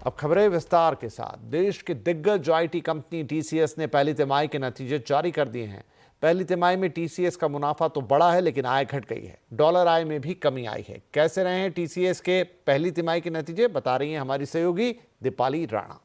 अब खबरें विस्तार के साथ। देश की दिग्गज आईटी कंपनी टीसीएस ने पहली तिमाही के नतीजे जारी कर दिए हैं। पहली तिमाही में टीसीएस का मुनाफा तो बढ़ा है, लेकिन आय घट गई है। डॉलर आय में भी कमी आई है। कैसे रहे हैं टीसीएस के पहली तिमाही के नतीजे, बता रही हैं हमारी सहयोगी दीपाली राणा।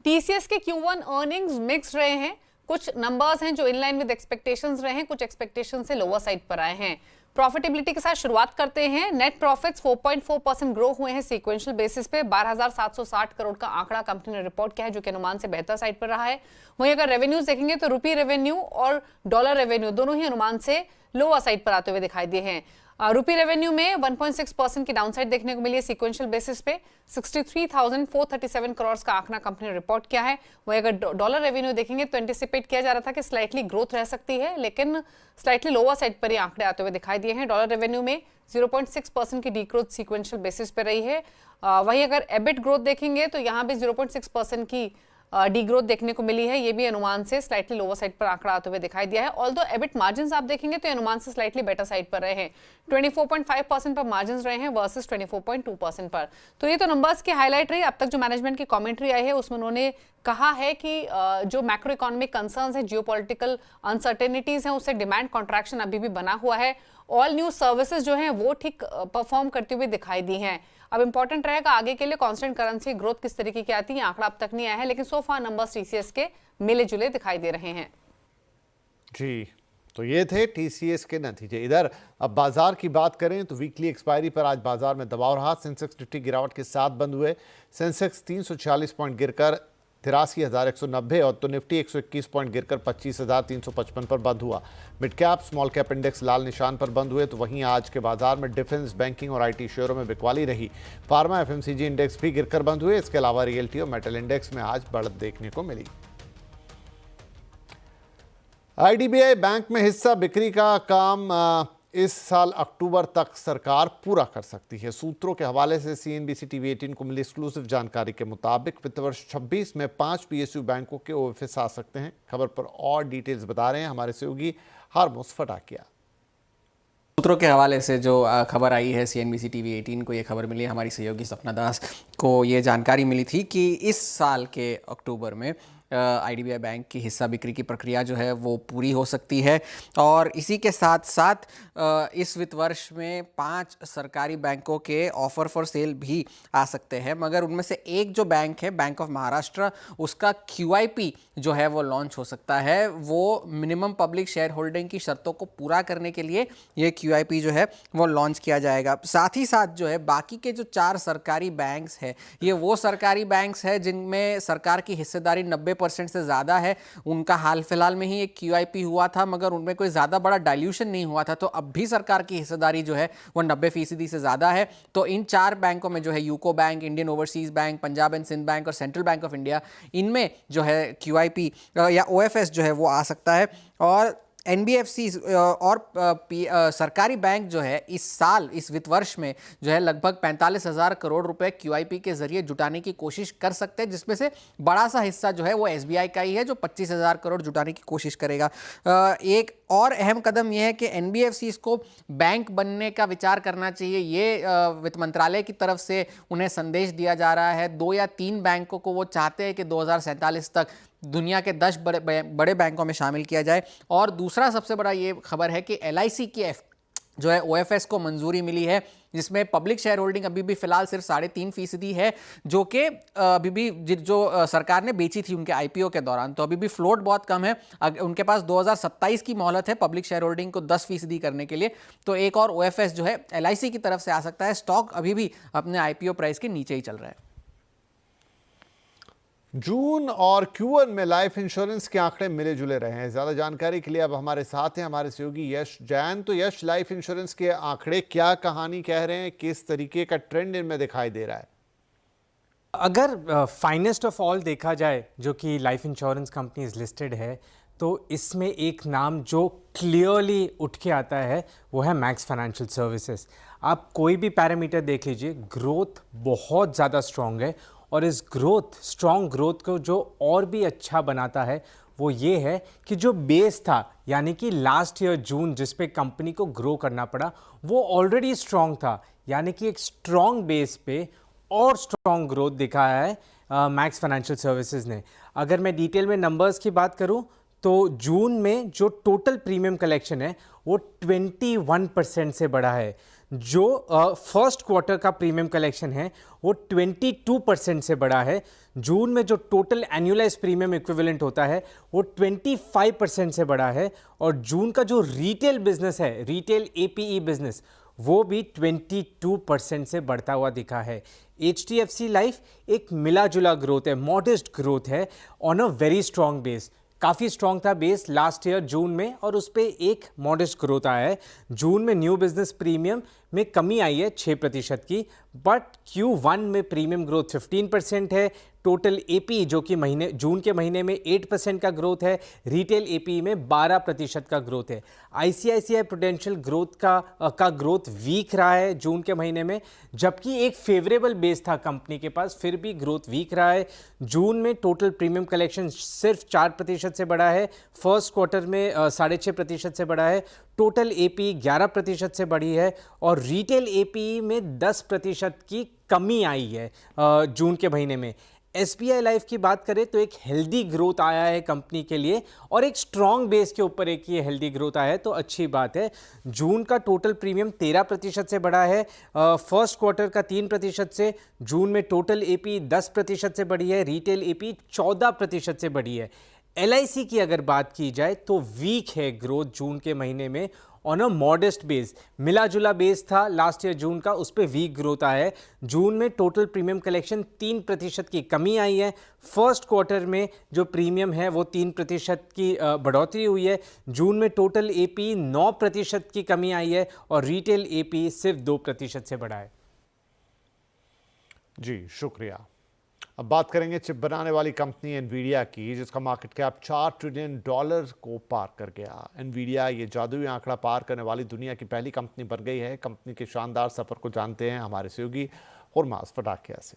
टीसीएस के Q1 अर्निंग्स मिक्स रहे हैं। कुछ नंबर्स हैं जो इनलाइन विद एक्सपेक्टेशंस रहे हैं, कुछ एक्सपेक्टेशन से लोअर साइड पर आए हैं। प्रॉफिटेबिलिटी के साथ शुरुआत करते हैं। नेट प्रॉफिट्स 4.4% ग्रो हुए हैं सीक्वेंशियल बेसिस पे। 12,760 करोड़ का आंकड़ा कंपनी ने रिपोर्ट किया है, जो कि अनुमान से बेहतर साइड पर रहा है। वहीं अगर रेवेन्यूज देखेंगे तो रुपी रेवेन्यू और डॉलर रेवेन्यू दोनों ही अनुमान से लोअर साइड पर आते हुए दिखाई दिए हैं। रुपी रेवेन्यू में 1.6% की डाउनसाइड देखने को मिली है सीक्वेंशियल बेसिस पे। 63,437 करोड़ का आंकड़ा कंपनी ने रिपोर्ट किया है। वहीं अगर डॉलर रेवेन्यू देखेंगे तो एंटिसिपेट किया जा रहा था कि स्लाइटली ग्रोथ रह सकती है, लेकिन स्लाइटली लोअर साइड पर ये आंकड़े आते हुए दिखाई दिए हैं। डॉलर रेवेन्यू में 0.6% की डीग्रोथ सीक्वेंशियल बेसिस पे रही है। वहीं अगर एबिट ग्रोथ देखेंगे तो यहाँ भी 0.6% की डी ग्रोथ देखने को मिली है। ये भी अनुमान से स्लाइटली लोअर साइड पर आंकड़ा आते हुए दिखाई दिया है। ऑल्दो एबिट मार्जिन्स आप देखेंगे तो अनुमान से स्लाइटली बेटर साइड पर रहे हैं। 24.5% पर मार्जिन्स रहे हैं वर्सेस 24.2% पर। तो ये तो नंबर्स की हाईलाइट रही। अब तक जो मैनेजमेंट की कमेंट्री आई है उसमें उन्होंने कहा है कि जो मैक्रो इकोनॉमिक कंसर्न्स है, जियोपॉलिटिकल अनसर्टेनिटीज हैं, उससे डिमांड कॉन्ट्रैक्शन अभी भी बना हुआ है। ऑल न्यू सर्विसेज जो हैं वो ठीक परफॉर्म करते हुए दिखाई दी हैं। अब इंपॉर्टेंट रहेगा आगे के लिए कांस्टेंट करेंसी ग्रोथ किस तरीके की आती है। आंकड़ा अब तक नहीं आया है, लेकिन सो फार नंबर्स टीसीएस के मिले जुले दिखाई दे रहे हैं। जी, तो ये थे टीसीएस के नतीजे। इधर अब बाजार की बात करें तो वीकली एक्सपायरी पर आज बाजार में दबाव रहा। सेंसेक्स निफ्टी गिरावट के साथ बंद हुए। सेंसेक्स 346 पॉइंट गिरकर 83,190 और तो निफ्टी 121 पॉइंट गिरकर 25,355 पर बंद हुआ। Mid cap small cap index लाल निशान पर बंद हुए। तो वहीं आज के बाजार में डिफेंस, बैंकिंग और आईटी शेयरों में बिकवाली रही। फार्मा, एफएमसीजी इंडेक्स भी गिरकर बंद हुए। इसके अलावा रियल्टी और मेटल इंडेक्स में आज बढ़त देखने को मिली। आईडीबीआई बैंक में हिस्सा बिक्री का काम इस साल अक्टूबर तक सरकार पूरा कर सकती है। सूत्रों के हवाले से सीएनबीसी टीवी 18 को मिली एक्सक्लूसिव जानकारी के मुताबिक वित्त वर्ष 26 में 5 पीएसयू बैंकों के ओएफएस आ सकते हैं। खबर पर और डिटेल्स बता रहे हैं हमारे सहयोगी हारमोस फटाकिया। सूत्रों के हवाले से जो खबर आई है, सीएनबीसी टीवी 18 को ये खबर मिली, हमारी सहयोगी सपना दास को ये जानकारी मिली थी कि इस साल के अक्टूबर में आईडीबीआई बैंक की हिस्सा बिक्री की प्रक्रिया जो है वो पूरी हो सकती है। और इसी के साथ साथ इस वित्त वर्ष में 5 सरकारी बैंकों के ऑफर फॉर सेल भी आ सकते हैं, मगर उनमें से एक जो बैंक है, बैंक ऑफ महाराष्ट्र, उसका QIP जो है वो लॉन्च हो सकता है। वो मिनिमम पब्लिक शेयर होल्डिंग की शर्तों को पूरा करने के लिए ये QIP जो है वो लॉन्च किया जाएगा। साथ ही साथ जो है बाकी के जो 4 सरकारी बैंक्स हैं, ये वो सरकारी बैंक्स हैं जिनमें सरकार की हिस्सेदारी 90% से ज़्यादा है। उनका हाल फिलहाल में ही एक QIP हुआ था, मगर उनमें कोई ज़्यादा बड़ा डाइल्यूशन नहीं हुआ था। तो अब भी सरकार की हिस्सेदारी जो है वो 90% से ज़्यादा है। तो इन 4 बैंकों में जो है UCO bank, Indian Overseas bank, Punjab and Sind bank और सेंट्रल बैंक ऑफ इंडिया, इनमें जो है QIP या OFS जो है वो आ सकता है। और NBFC और सरकारी बैंक जो है इस साल, इस वित्त वर्ष में जो है लगभग 45,000 करोड़ रुपए QIP के जरिए जुटाने की कोशिश कर सकते हैं, जिसमें से बड़ा सा हिस्सा जो है वो SBI का ही है, जो 25,000 करोड़ जुटाने की कोशिश करेगा। एक और अहम कदम यह है कि NBFCs को बैंक बनने का विचार करना चाहिए। ये वित्त मंत्रालय की तरफ से उन्हें संदेश दिया जा रहा है। 2 या 3 बैंकों को वो चाहते हैं कि 2047 तक दुनिया के 10 बड़े बैंकों में शामिल किया जाए। और दूसरा सबसे बड़ा ये खबर है कि LIC की जो है OFS को मंजूरी मिली है, जिसमें पब्लिक शेयर होल्डिंग अभी भी फिलहाल सिर्फ 3.5% है, जो कि अभी भी जो सरकार ने बेची थी उनके IPO के दौरान। तो अभी भी फ्लोट बहुत कम है। उनके पास 2027 की मोहलत है पब्लिक शेयर होल्डिंग को 10% करने के लिए। तो एक और OFS जो है LIC की तरफ से आ सकता है। स्टॉक अभी भी अपने IPO प्राइस के नीचे ही चल रहा है। जून और Q1 में लाइफ इंश्योरेंस के आंकड़े मिले जुले रहे हैं। ज्यादा जानकारी के लिए अब हमारे साथ हैं हमारे सहयोगी यश जैन। तो यश, लाइफ इंश्योरेंस के आंकड़े क्या कहानी कह रहे हैं, किस तरीके का ट्रेंड इनमें दिखाई दे रहा है? अगर फाइनेस्ट ऑफ ऑल देखा जाए, जो कि लाइफ इंश्योरेंस कंपनीज लिस्टेड है, तो इसमें एक नाम जो क्लियरली उठ के आता है वो है मैक्स फाइनेंशियल सर्विसेज। आप कोई भी पैरामीटर देख लीजिए, ग्रोथ बहुत ज़्यादा स्ट्रॉन्ग है। और इस स्ट्रॉन्ग ग्रोथ को जो और भी अच्छा बनाता है वो ये है कि जो बेस था, यानी कि लास्ट ईयर जून जिस पे कंपनी को ग्रो करना पड़ा, वो ऑलरेडी स्ट्रॉन्ग था। यानी कि एक स्ट्रॉन्ग बेस पे और स्ट्रॉन्ग ग्रोथ दिखाया है मैक्स फाइनेंशियल सर्विसेज ने। अगर मैं डिटेल में नंबर्स की बात करूं तो जून में जो टोटल प्रीमियम कलेक्शन है वो 21% से बढ़ा है। जो फर्स्ट क्वार्टर का प्रीमियम कलेक्शन है वो 22% से बढ़ा है। जून में जो टोटल एनुअलाइज प्रीमियम इक्विवेलेंट होता है वो 25% से बढ़ा है। और जून का जो रिटेल बिजनेस है, रिटेल एपीई बिजनेस, वो भी 22% से बढ़ता हुआ दिखा है। HDFC लाइफ एक मिला जुला ग्रोथ है, मॉडेस्ट ग्रोथ है on a very strong base. काफ़ी स्ट्रॉन्ग था बेस लास्ट ईयर जून में और उस पर एक मॉडेस्ट ग्रोथ आया है। जून में न्यू बिजनेस प्रीमियम में कमी आई है 6% की, बट Q1 में प्रीमियम ग्रोथ 15% है। टोटल एपी जो कि जून के महीने में 8% का ग्रोथ है, रिटेल एपी में 12% का ग्रोथ है। ICICI प्रूडेंशियल ग्रोथ का ग्रोथ वीक रहा है जून के महीने में, जबकि एक फेवरेबल बेस था कंपनी के पास, फिर भी ग्रोथ वीक रहा है। जून में टोटल प्रीमियम कलेक्शन सिर्फ 4% से बढ़ा है, फर्स्ट क्वार्टर में 6.5% से बढ़ा है। टोटल एपी 11% से बढ़ी है और रिटेल एपी में 10% की कमी आई है जून के महीने में। SBI लाइफ की बात करें तो एक हेल्दी ग्रोथ आया है कंपनी के लिए और एक स्ट्रॉन्ग बेस के ऊपर एक ये हेल्दी ग्रोथ आया है, तो अच्छी बात है। जून का टोटल प्रीमियम 13% से बढ़ा है, फर्स्ट क्वार्टर का 3% से। जून में टोटल एपी 10% से बढ़ी है, रिटेल एपी 14% से बढ़ी है। LIC की अगर बात की जाए तो वीक है ग्रोथ जून के महीने में ऑन अ मॉडेस्ट बेस। मिला जुला बेस था लास्ट ईयर जून का, उस पर वीक ग्रोथ आया है। जून में टोटल प्रीमियम कलेक्शन 3% की कमी आई है। फर्स्ट क्वार्टर में जो प्रीमियम है वो 3% की बढ़ोतरी हुई है। जून में टोटल एपी 9% की कमी आई है और रिटेल एपी सिर्फ 2% से बढ़ा है। जी शुक्रिया। अब बात करेंगे चिप बनाने वाली कंपनी एनवीडिया की, जिसका मार्केट कैप $4 ट्रिलियन को पार कर गया। एनवीडिया ये जादुई आंकड़ा पार करने वाली दुनिया की पहली कंपनी बन गई है। कंपनी के शानदार सफर को जानते हैं हमारे सहयोगी हुरमास फटाकिया से।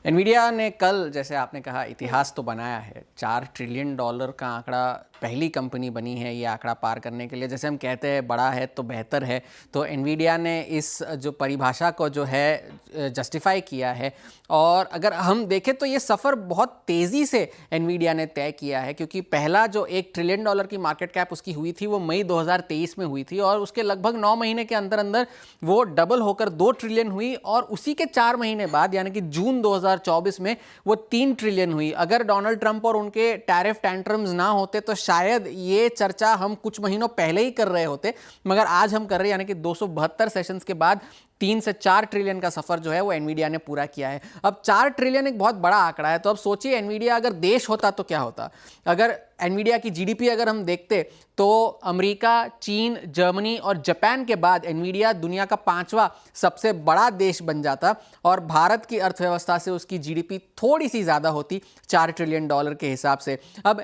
एनवीडिया ने कल, जैसे आपने कहा, इतिहास तो बनाया है। $4 ट्रिलियन का आंकड़ा, पहली कंपनी बनी है ये आंकड़ा पार करने के लिए। जैसे हम कहते हैं बड़ा है तो बेहतर है, तो एनवीडिया ने इस जो परिभाषा को जो है जस्टिफाई किया है। और अगर हम देखें तो ये सफ़र बहुत तेज़ी से एनवीडिया ने तय किया है, क्योंकि पहला जो $1 ट्रिलियन की मार्केट कैप उसकी हुई थी वो मई 2023 में हुई थी और उसके लगभग 9 महीने के अंदर अंदर वो डबल होकर 2 ट्रिलियन हुई और उसी के 4 महीने बाद यानी कि जून 2024 में वो 3 ट्रिलियन हुई। अगर डोनाल्ड ट्रंप और उनके टैरिफ टेंट्रम्स ना होते तो शायद ये चर्चा हम कुछ महीनों पहले ही कर रहे होते, मगर आज हम कर रहे हैं, यानी कि 272 सेशंस के बाद 3 से 4 ट्रिलियन का सफर जो है वो एनवीडिया ने पूरा किया है। अब 4 ट्रिलियन एक बहुत बड़ा आंकड़ा है, तो अब सोचिए एनवीडिया अगर देश होता तो क्या होता। अगर एनवीडिया की जीडीपी अगर हम देखते तो अमेरिका, चीन, जर्मनी और जापान के बाद एनवीडिया दुनिया का 5वां सबसे बड़ा देश बन जाता और भारत की अर्थव्यवस्था से उसकी जीडीपी थोड़ी सी ज़्यादा होती $4 ट्रिलियन के हिसाब से। अब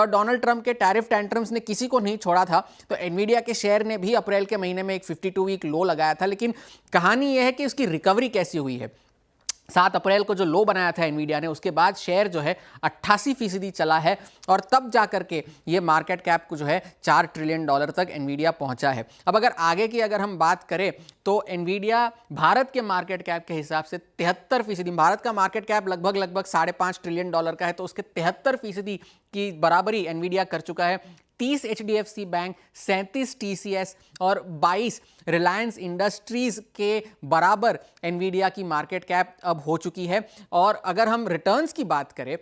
डोनाल्ड ट्रंप के टैरिफ टेंट्रम्स ने किसी को नहीं छोड़ा था, तो एनवीडिया के शेयर ने भी अप्रैल के महीने में एक 52 वीक लो लगाया था। लेकिन कहानी यह है कि उसकी रिकवरी कैसी हुई है। 7 अप्रैल को जो लो बनाया था एनवीडिया ने, उसके बाद शेयर जो है 88% चला है और तब जाकर के ये मार्केट कैप को जो है $4 ट्रिलियन तक एनवीडिया पहुंचा है। अब अगर आगे की अगर हम बात करें तो एनवीडिया भारत के मार्केट कैप के हिसाब से 73%, भारत का मार्केट कैप लगभग $5.5 ट्रिलियन का है, तो उसके 73% की बराबरी एनवीडिया कर चुका है। 30 HDFC बैंक, 37 TCS और 22 रिलायंस इंडस्ट्रीज के बराबर एनवीडिया की मार्केट कैप अब हो चुकी है। और अगर हम रिटर्न्स की बात करें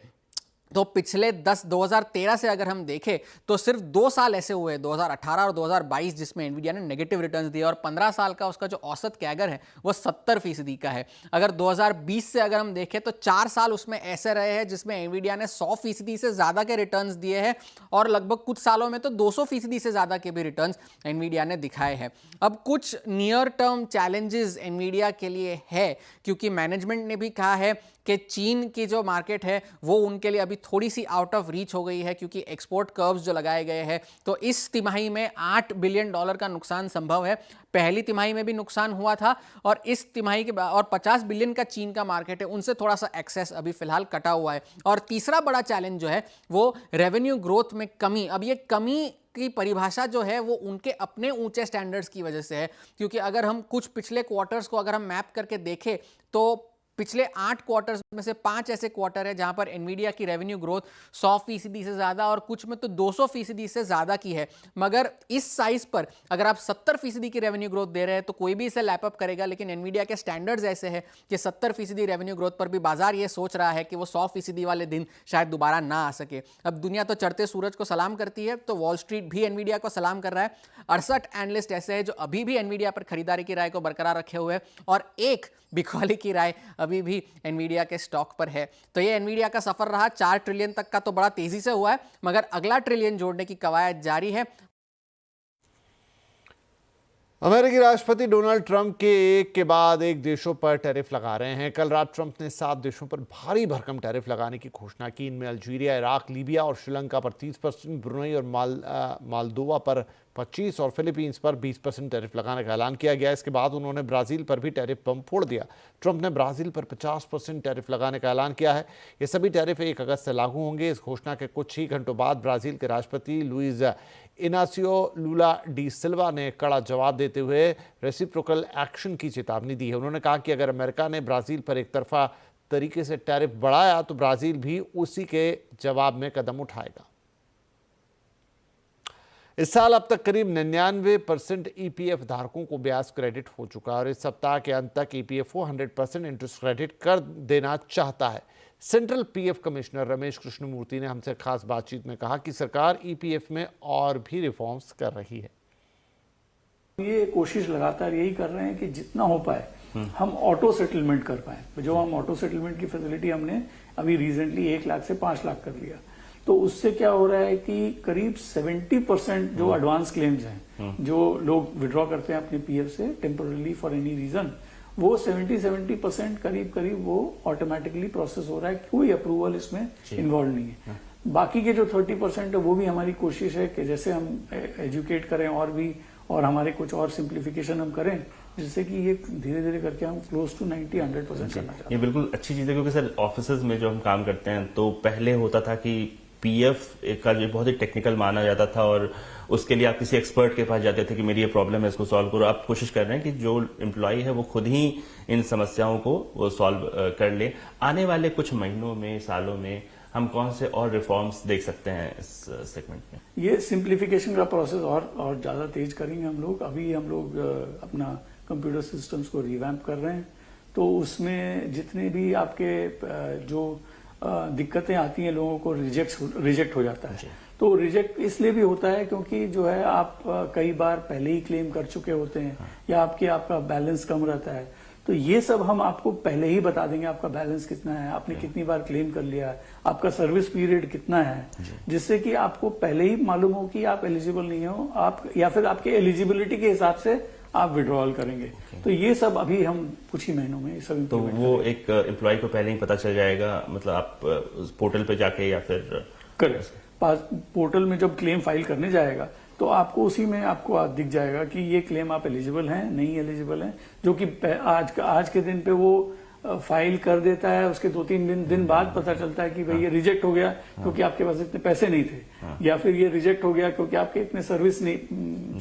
तो पिछले 2013 से अगर हम देखें तो सिर्फ 2 साल ऐसे हुए, 2018 और 2022, जिसमें एनवीडिया ने नेगेटिव रिटर्न्स दिए और 15 साल का उसका जो औसत कैगर है वो 70% का है। अगर 2020 से अगर हम देखें तो 4 साल उसमें ऐसे रहे हैं जिसमें एनवीडिया ने 100% से ज़्यादा के रिटर्न्स दिए हैं और लगभग कुछ सालों में तो 200% से ज़्यादा के भी रिटर्न्स एनवीडिया ने दिखाए हैं। अब कुछ नियर टर्म चैलेंजेस एनवीडिया के लिए है, क्योंकि मैनेजमेंट ने भी कहा है कि चीन की जो मार्केट है वो उनके लिए अभी अभी थोड़ी सी आउट ऑफ रीच हो गई है, क्योंकि एक्सपोर्ट कर्व्स जो लगाए गए हैं तो इस तिमाही में $8 बिलियन का नुकसान संभव है। पहली तिमाही में भी नुकसान हुआ था और इस तिमाही के बाद, और 50 बिलियन का चीन का मार्केट है, उनसे थोड़ा सा एक्सेस अभी फिलहाल कटा हुआ है। और तीसरा बड़ा चैलेंज जो है वो रेवेन्यू ग्रोथ में कमी। अब ये कमी की परिभाषा जो है वो उनके अपने ऊंचे स्टैंडर्ड्स की वजह से है, क्योंकि अगर हम कुछ पिछले क्वार्टर्स को अगर हम मैप करके देखें तो पिछले 8 क्वार्टर्स में से 5 ऐसे क्वार्टर है जहां पर एनवीडिया की रेवेन्यू ग्रोथ 100% से ज़्यादा और कुछ में तो 200% से ज़्यादा की है। मगर इस साइज पर अगर आप 70% की रेवेन्यू ग्रोथ दे रहे हैं तो कोई भी इसे लैपअप करेगा, लेकिन एनवीडिया के स्टैंडर्ड्स ऐसे हैं कि 70% रेवेन्यू ग्रोथ पर भी बाजार ये सोच रहा है कि वो 100% वाले दिन शायद दोबारा ना आ सके। अब दुनिया तो चढ़ते सूरज को सलाम करती है, तो वॉल स्ट्रीट भी एनवीडिया को सलाम कर रहा है। 68 एनालिस्ट ऐसे हैं जो अभी भी एनवीडिया पर खरीदारी की राय को बरकरार रखे हुए हैं और एक बिकवाली की राय अभी भी एनवीडिया के स्टॉक पर है। तो ये एनवीडिया का सफर रहा, 4 ट्रिलियन तक का तो बड़ा तेजी से हुआ है, मगर अगला ट्रिलियन जोड़ने की कवायद जारी है। अमेरिकी राष्ट्रपति डोनाल्ड ट्रंप के एक के बाद एक देशों पर टैरिफ लगा रहे हैं। कल रात ट्रंप ने 7 देशों पर भारी भरकम टैरिफ लगाने की घोषणा की। इनमें अल्जीरिया, इराक, लीबिया और श्रीलंका पर 30%, ब्रुनई और मालदोवा पर 25% और फिलीपींस पर 20% टैरिफ लगाने का ऐलान किया गया। इसके बाद उन्होंने ब्राजील पर भी टैरिफ बम फोड़ दिया। ट्रंप ने ब्राजील पर 50% टैरिफ लगाने का ऐलान किया है। ये सभी टैरिफ 1 अगस्त से लागू होंगे। इस घोषणा के कुछ ही घंटों बाद ब्राजील के राष्ट्रपति लुइज इनासियो लूला डी सिल्वा ने कड़ा जवाब देते हुए रेसिप्रोकल एक्शन की चेतावनी दी है। उन्होंने कहा कि अगर अमेरिका ने ब्राजील पर एक तरफा तरीके से टैरिफ बढ़ाया तो ब्राजील भी उसी के जवाब में कदम उठाएगा। इस साल अब तक करीब 99% ईपीएफ धारकों को ब्याज क्रेडिट हो चुका है और इस सप्ताह के अंत तक ईपीएफओ 100% इंटरेस्ट क्रेडिट कर देना चाहता है। Central PF commissioner Ramesh Krishnamurthy ने हमसे खास बातचीत में कहा कि सरकार ईपीएफ में और भी रिफॉर्म्स कर रही है। ये कोशिश लगातार यही कर रहे हैं कि जितना हो पाए हम ऑटो सेटलमेंट कर पाए। जो हम ऑटो सेटलमेंट की फैसिलिटी हमने अभी रिसेंटली 1 लाख से 5 लाख कर लिया, तो उससे क्या हो रहा है कि करीब 70% जो एडवांस क्लेम्स हैं जो लोग विड्रॉ करते हैं अपने पीएफ से टेम्पोरली फॉर एनी रीजन, वो 70% करीब वो ऑटोमेटिकली प्रोसेस हो रहा है। कोई अप्रूवल इसमें इन्वॉल्व नहीं है। बाकी के जो 30% है वो भी हमारी कोशिश है कि जैसे हम एजुकेट करें और भी, और हमारे कुछ और सिंप्लीफिकेशन हम करें, जिससे कि ये धीरे धीरे करके हम क्लोज टू 90-100% करना चाहते हैं। ये बिल्कुल अच्छी चीज है, क्योंकि सर ऑफिसेज में जो हम काम करते हैं तो पहले होता था कि पीएफ का जो बहुत ही टेक्निकल माना जाता था और उसके लिए आप किसी एक्सपर्ट के पास जाते थे कि मेरी ये प्रॉब्लम है, इसको सॉल्व करो। आप कोशिश कर रहे हैं कि जो एम्प्लॉय है वो खुद ही इन समस्याओं को वो सॉल्व कर ले। आने वाले कुछ महीनों में, सालों में हम कौन से और रिफॉर्म्स देख सकते हैं इस सेगमेंट में? ये सिंप्लीफिकेशन का प्रोसेस और ज्यादा तेज करेंगे हम लोग। अभी हम लोग अपना कंप्यूटर सिस्टम्स को रिवैम्प कर रहे हैं, तो उसमें जितने भी आपके जो दिक्कतें आती हैं, लोगों को रिजेक्ट हो जाता है। तो रिजेक्ट इसलिए भी होता है क्योंकि जो है आप कई बार पहले ही क्लेम कर चुके होते हैं या आपका बैलेंस कम रहता है। तो ये सब हम आपको पहले ही बता देंगे, आपका बैलेंस कितना है, आपने कितनी बार क्लेम कर लिया है, आपका सर्विस पीरियड कितना है, जिससे कि आपको पहले ही मालूम हो कि आप एलिजिबल नहीं हो, आप या फिर आपके एलिजिबिलिटी के हिसाब से आप विड्रॉल करेंगे। तो ये सब अभी हम कुछ ही महीनों में सब तो वो एक एम्प्लॉय को पहले ही पता चल जाएगा, मतलब आप पोर्टल पे जाके या फिर पोर्टल में जब क्लेम फाइल करने जाएगा तो आपको उसी में आपको दिख जाएगा कि ये क्लेम आप एलिजिबल हैं, नहीं एलिजिबल हैं, जो कि आज के दिन पे वो फाइल कर देता है। उसके 2-3 दिन बाद पता चलता है कि भाई ये रिजेक्ट हो गया क्योंकि आपके पास इतने पैसे नहीं थे, या फिर ये रिजेक्ट हो गया क्योंकि आपके इतने सर्विस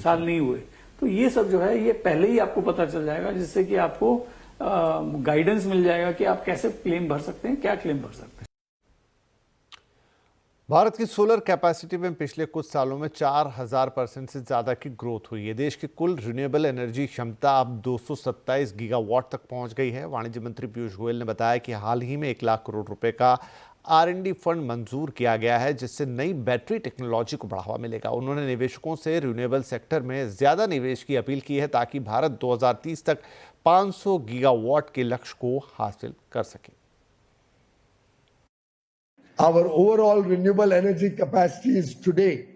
साल नहीं हुए। तो ये सब जो है ये पहले ही आपको पता चल जाएगा, जिससे कि आपको गाइडेंस मिल जाएगा कि आप कैसे क्लेम भर सकते हैं, क्या क्लेम भर सकते हैं। भारत की सोलर कैपेसिटी में पिछले कुछ सालों में 4000% से ज़्यादा की ग्रोथ हुई है। देश की कुल रिन्यूएबल एनर्जी क्षमता अब 227 गीगावाट तक पहुंच गई है। वाणिज्य मंत्री पीयूष गोयल ने बताया कि हाल ही में 1 लाख करोड़ रुपए का R&D फंड मंजूर किया गया है, जिससे नई बैटरी टेक्नोलॉजी को बढ़ावा मिलेगा। उन्होंने निवेशकों से रिन्यूएबल सेक्टर में ज़्यादा निवेश की अपील की है ताकि भारत 2030 तक 500 गीगावाट के लक्ष्य को हासिल कर सके। Our overall renewable energy capacity is today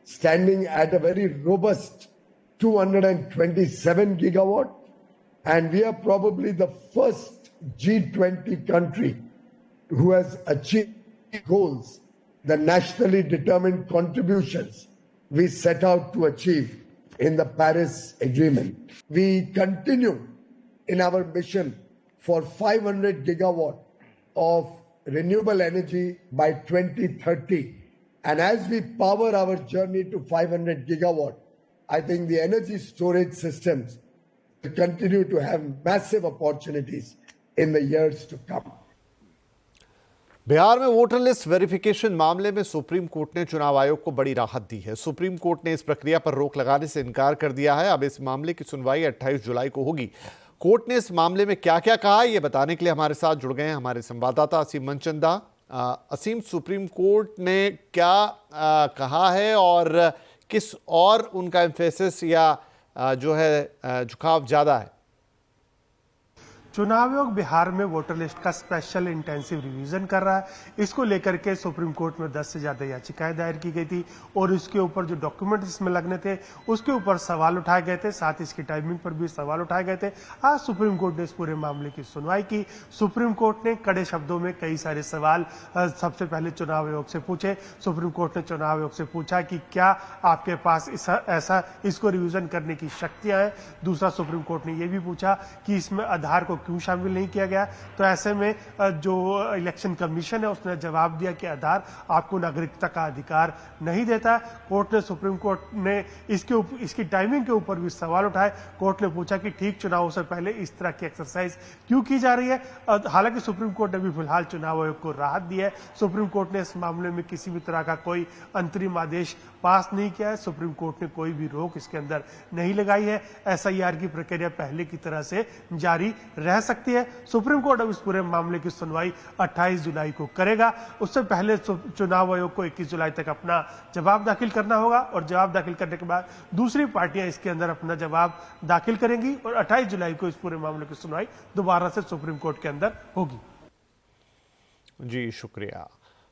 standing at a very robust 227 gigawatt, and we are probably the first G20 country who has achieved goals, the nationally determined contributions we set out to achieve in the Paris Agreement. We continue in our mission for 500 gigawatt of renewable energy by 2030. And as we power our journey to 500 gigawatt, I think the energy storage systems will continue to have massive opportunities in the years to come. Bihar में voter list verification मामले में supreme court ने चुनाव आयोग को बड़ी राहत दी है। सुप्रीम कोर्ट ने इस प्रक्रिया पर रोक लगाने से इनकार कर दिया है। अब इस मामले की सुनवाई 28 जुलाई को होगी। कोर्ट ने इस मामले में क्या क्या कहा, ये बताने के लिए हमारे साथ जुड़ गए हैं हमारे संवाददाता असीम मनचंदा। असीम, सुप्रीम कोर्ट ने क्या कहा है और किस और उनका एम्फेसिस या जो है झुकाव ज्यादा है? चुनाव आयोग बिहार में वोटर लिस्ट का स्पेशल इंटेंसिव रिवीजन कर रहा है। इसको लेकर के सुप्रीम कोर्ट में 10 से ज्यादा याचिकाएं दायर की गई थी और इसके ऊपर जो डॉक्यूमेंट इसमें लगने थे उसके ऊपर सवाल उठाए गए थे, साथ ही इसकी टाइमिंग पर भी सवाल उठाए गए थे। आज सुप्रीम कोर्ट ने इस पूरे मामले की सुनवाई की। सुप्रीम कोर्ट ने कड़े शब्दों में कई सारे सवाल सबसे पहले चुनाव आयोग से पूछे। सुप्रीम कोर्ट ने चुनाव आयोग से पूछा कि क्या आपके पास ऐसा इसको रिवीजन करने की शक्तियां हैं। दूसरा, सुप्रीम कोर्ट ने यह भी पूछा कि इसमें आधार को क्यों शामिल नहीं किया गया। तो ऐसे में जो इलेक्शन कमीशन है उसने जवाब दिया कि आधार आपको नागरिकता का अधिकार नहीं देता। कोर्ट ने सुप्रीम कोर्ट ने इसकी टाइमिंग के ऊपर भी सवाल उठाए। कोर्ट ने पूछा कि ठीक चुनाव से पहले इस तरह की एक्सरसाइज क्यों की जा रही है। हालांकि सुप्रीम कोर्ट ने भी फिलहाल चुनाव आयोग को राहत दी है। सुप्रीम कोर्ट ने इस मामले में किसी भी तरह का कोई अंतरिम आदेश पास नहीं किया है। सुप्रीम कोर्ट ने कोई भी रोक इसके अंदर नहीं लगाई है। एसआईआर की प्रक्रिया पहले की तरह से जारी रह सकती है। सुप्रीम कोर्ट अब इस पूरे मामले की सुनवाई 28 जुलाई को करेगा। उससे पहले चुनाव आयोग को 21 जुलाई तक अपना जवाब दाखिल करना होगा और जवाब दाखिल करने के बाद दूसरी पार्टियां इसके अंदर अपना जवाब दाखिल करेंगी और 28 जुलाई को इस पूरे मामले की सुनवाई दोबारा से सुप्रीम कोर्ट के अंदर होगी। जी शुक्रिया।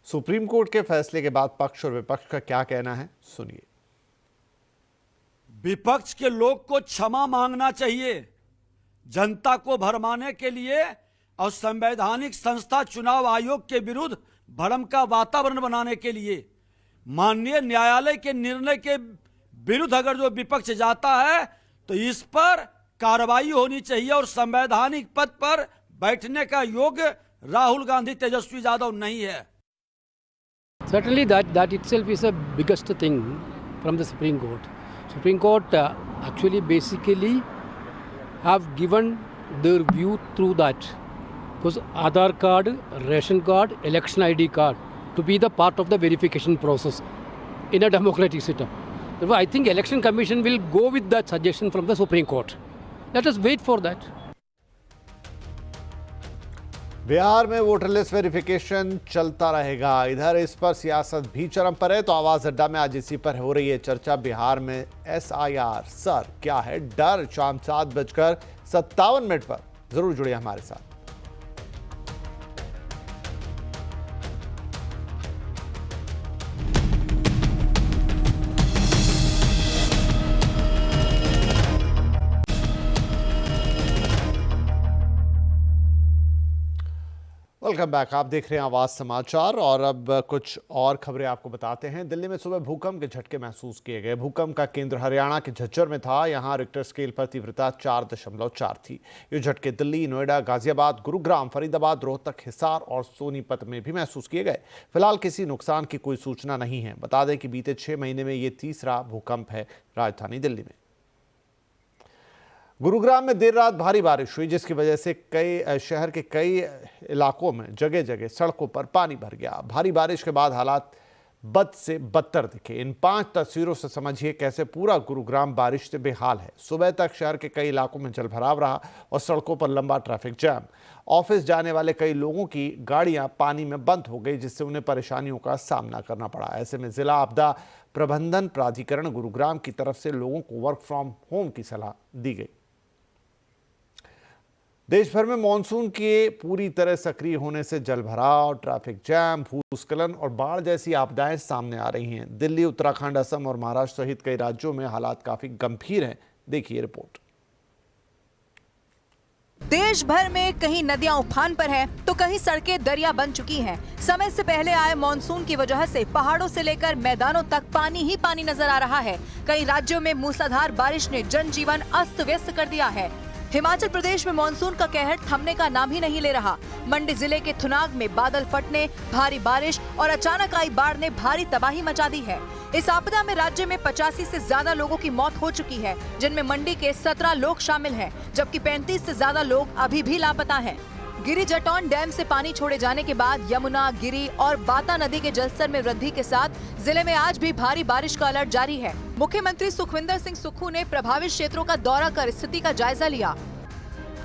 सुप्रीम कोर्ट के फैसले के बाद पक्ष और विपक्ष का क्या कहना है, सुनिए। विपक्ष के लोग को क्षमा मांगना चाहिए। जनता को भरमाने के लिए और संवैधानिक संस्था चुनाव आयोग के विरुद्ध भ्रम का वातावरण बनाने के लिए माननीय न्यायालय के निर्णय के विरुद्ध अगर जो विपक्ष जाता है तो इस पर कार्रवाई होनी चाहिए और संवैधानिक पद पर बैठने का योग्य राहुल गांधी तेजस्वी यादव नहीं है। Certainly that itself is a biggest thing from the Supreme Court. Supreme Court actually basically have given their view through that. Because Aadhaar card, ration card, election ID card to be the part of the verification process in a democratic system. Therefore, I think Election Commission will go with that suggestion from the Supreme Court. Let us wait for that. Bihar में voter list verification चलता रहेगा। इधर इस पर सियासत भी चरम पर है तो आवाज अड्डा में आज इसी पर हो रही है चर्चा। बिहार में एसआईआर सर क्या है डर, शाम 7:57 पर जरूर जुड़िए हमारे साथ। Welcome back. आप देख रहे हैं आवाज समाचार और अब कुछ और खबरें आपको बताते हैं। दिल्ली में सुबह भूकंप के झटके महसूस किए गए। भूकंप का केंद्र हरियाणा के झज्जर में था। यहां रिक्टर स्केल पर तीव्रता 4.4 थी। ये झटके दिल्ली, नोएडा, गाजियाबाद, गुरुग्राम, फरीदाबाद, रोहतक, हिसार और सोनीपत में भी महसूस किए गए। फिलहाल किसी नुकसान की कोई सूचना नहीं है। बता दें कि बीते 6 महीने में ये तीसरा भूकंप है राजधानी दिल्ली में। गुरुग्राम में देर रात भारी बारिश हुई जिसकी वजह से शहर के कई इलाकों में जगह जगह सड़कों पर पानी भर गया। भारी बारिश के बाद हालात बद से बदतर दिखे। इन 5 तस्वीरों से समझिए कैसे पूरा गुरुग्राम बारिश से बेहाल है। सुबह तक शहर के कई इलाकों में जलभराव रहा और सड़कों पर लंबा ट्रैफिक जैम। ऑफिस जाने वाले कई लोगों की गाड़ियां पानी में बंद हो गई जिससे उन्हें परेशानियों का सामना करना पड़ा। ऐसे में जिला आपदा प्रबंधन प्राधिकरण गुरुग्राम की तरफ से लोगों को वर्क फ्रॉम होम की सलाह दी गई। देश भर में मानसून के पूरी तरह सक्रिय होने से जलभराव, ट्रैफिक जैम, भूस्खलन और बाढ़ जैसी आपदाएं सामने आ रही हैं। दिल्ली, उत्तराखंड, असम और महाराष्ट्र सहित कई राज्यों में हालात काफी गंभीर हैं। देखिए रिपोर्ट। देर देश भर में कहीं नदियां उफान पर है तो कहीं सड़कें दरिया बन चुकी हैं। समय से पहले आए मानसून की वजह से पहाड़ों से लेकर मैदानों तक पानी ही पानी नजर आ रहा है। कई राज्यों में मूसलाधार बारिश ने जनजीवन अस्त व्यस्त कर दिया है। हिमाचल प्रदेश में मानसून का कहर थमने का नाम ही नहीं ले रहा। मंडी जिले के थुनाग में बादल फटने, भारी बारिश और अचानक आई बाढ़ ने भारी तबाही मचा दी है। इस आपदा में राज्य में 85 से ज्यादा लोगों की मौत हो चुकी है, जिनमें मंडी के 17 लोग शामिल हैं, जबकि 35 से ज्यादा लोग अभी भी लापता हैं। गिरी जटौन डैम से पानी छोड़े जाने के बाद यमुना, गिरी और बाता नदी के जलस्तर में वृद्धि के साथ जिले में आज भी भारी बारिश का अलर्ट जारी है। मुख्यमंत्री सुखविंदर सिंह सुक्खू ने प्रभावित क्षेत्रों का दौरा कर स्थिति का जायजा लिया।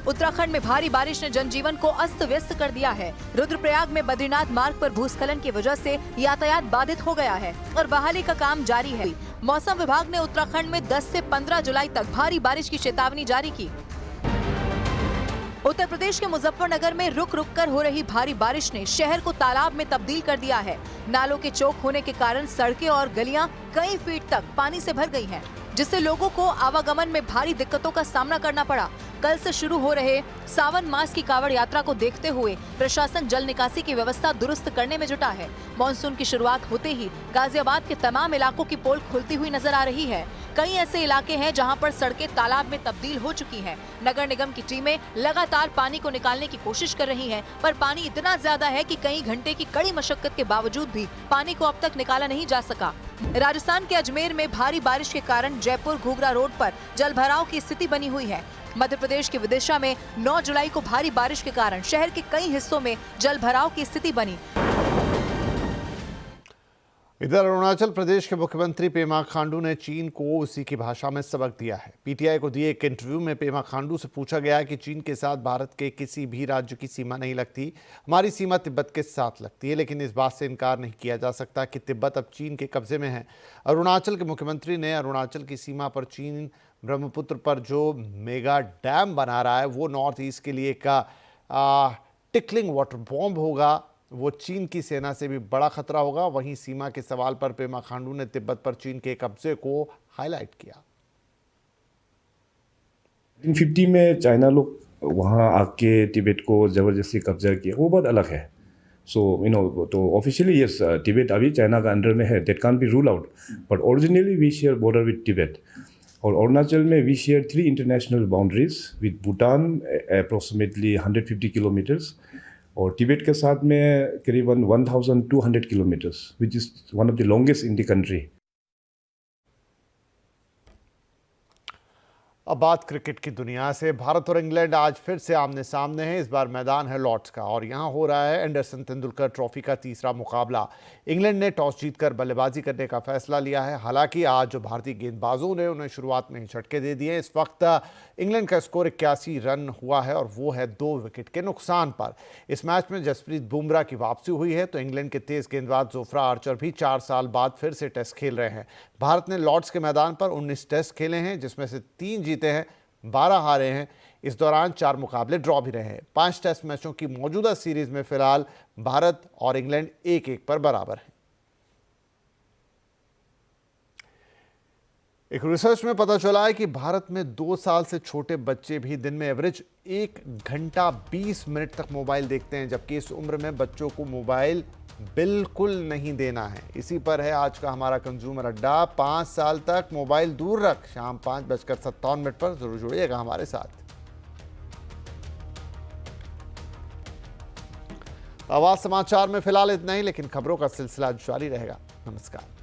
उत्तराखंड में भारी बारिश ने जनजीवन को अस्त व्यस्त कर दिया है। रुद्रप्रयाग में बद्रीनाथ मार्ग पर भूस्खलन की वजह से यातायात बाधित हो गया है और बहाली का काम जारी है। मौसम विभाग ने उत्तराखंड में 10 से 15 जुलाई तक भारी बारिश की चेतावनी जारी की। उत्तर प्रदेश के मुजफ्फरनगर में रुक रुक कर हो रही भारी बारिश ने शहर को तालाब में तब्दील कर दिया है। नालों के चौक होने के कारण सड़कें और गलियां कई फीट तक पानी से भर गई हैं, जिससे लोगों को आवागमन में भारी दिक्कतों का सामना करना पड़ा। कल से शुरू हो रहे सावन मास की कावड़ यात्रा को देखते हुए प्रशासन जल निकासी की व्यवस्था दुरुस्त करने में जुटा है। मानसून की शुरुआत होते ही गाजियाबाद के तमाम इलाकों की पोल खुलती हुई नजर आ रही है। कई ऐसे इलाके हैं जहां पर सड़कें तालाब में तब्दील हो चुकी हैं। नगर निगम की टीमें लगातार पानी को निकालने की कोशिश कर रही हैं, पर पानी इतना ज्यादा है कि कई घंटे की कड़ी मशक्कत के बावजूद भी पानी को अब तक निकाला नहीं जा सका। राजस्थान के अजमेर में भारी बारिश के कारण जयपुर घूघरा रोड पर जलभराव की स्थिति बनी हुई है। मध्य प्रदेश के विदिशा में 9 जुलाई को भारी बारिश के कारण शहर के कई हिस्सों में जलभराव की स्थिति बनी। इधर अरुणाचल प्रदेश के मुख्यमंत्री पेमा खांडू ने चीन को उसी की भाषा में सबक दिया है। पीटीआई को दिए एक इंटरव्यू में पेमा खांडू से पूछा गया कि चीन के साथ भारत के किसी भी राज्य की सीमा नहीं लगती, हमारी सीमा तिब्बत के साथ लगती है, लेकिन इस बात से इनकार नहीं किया जा सकता कि तिब्बत अब चीन के कब्जे में है। अरुणाचल के मुख्यमंत्री ने अरुणाचल की सीमा पर चीन ब्रह्मपुत्र पर जो मेगा डैम बना रहा है वो नॉर्थ ईस्ट के लिए का टिकलिंग वाटर बॉम्ब होगा, वो चीन की सेना से भी बड़ा खतरा होगा। वहीं सीमा के सवाल पर पेमा खांडू ने तिब्बत पर चीन के कब्जे को हाईलाइट किया। 1950 में चाइना लोग वहाँ आके तिब्बत को जबरदस्ती कब्जा किया, वो बहुत अलग है। सो तो ऑफिशियली यस, तिब्बत अभी चाइना का अंडर में है, that can't be rule out, but originally we share border with Tibet. और अरुणाचल में we share 3 international boundaries with Bhutan approximately 150 kilometres और तिब्बत के साथ में करीबन 1200 kilometres, which is one of the longest in the country. अब बात क्रिकेट की दुनिया से। भारत और इंग्लैंड आज फिर से आमने सामने हैं। इस बार मैदान है लॉर्ड्स का और यहां हो रहा है एंडरसन तेंदुलकर ट्रॉफी का तीसरा मुकाबला। इंग्लैंड ने टॉस जीतकर बल्लेबाजी करने का फैसला लिया है। हालांकि आज जो भारतीय गेंदबाजों ने उन्हें शुरुआत में ही झटके दे दिए। इस वक्त इंग्लैंड का स्कोर 81 रन हुआ है और वो है 2 विकेट के नुकसान पर। इस मैच में जसप्रीत बुमराह की वापसी हुई है तो इंग्लैंड के तेज गेंदबाज जोफ्रा आर्चर भी 4 साल बाद फिर से टेस्ट खेल रहे हैं। भारत ने लॉर्ड्स के मैदान पर 19 टेस्ट खेले हैं, जिसमें से 3 जीते हैं, 12 हारे हैं। इस दौरान 4 मुकाबले ड्रॉ भी रहे हैं। 5 टेस्ट मैचों की मौजूदा सीरीज में फिलहाल भारत और इंग्लैंड 1-1 पर बराबर हैं। एक रिसर्च में पता चला है कि भारत में 2 साल से छोटे बच्चे भी दिन में एवरेज 1 घंटा 20 मिनट तक मोबाइल देखते हैं, जबकि इस उम्र में बच्चों को मोबाइल बिल्कुल नहीं देना है। इसी पर है आज का हमारा कंज्यूमर अड्डा। 5 साल तक मोबाइल दूर रख। शाम 5:57 पर जरूर जुड़िएगा हमारे साथ। आवाज समाचार में फिलहाल इतना ही, लेकिन खबरों का सिलसिला जारी रहेगा। नमस्कार।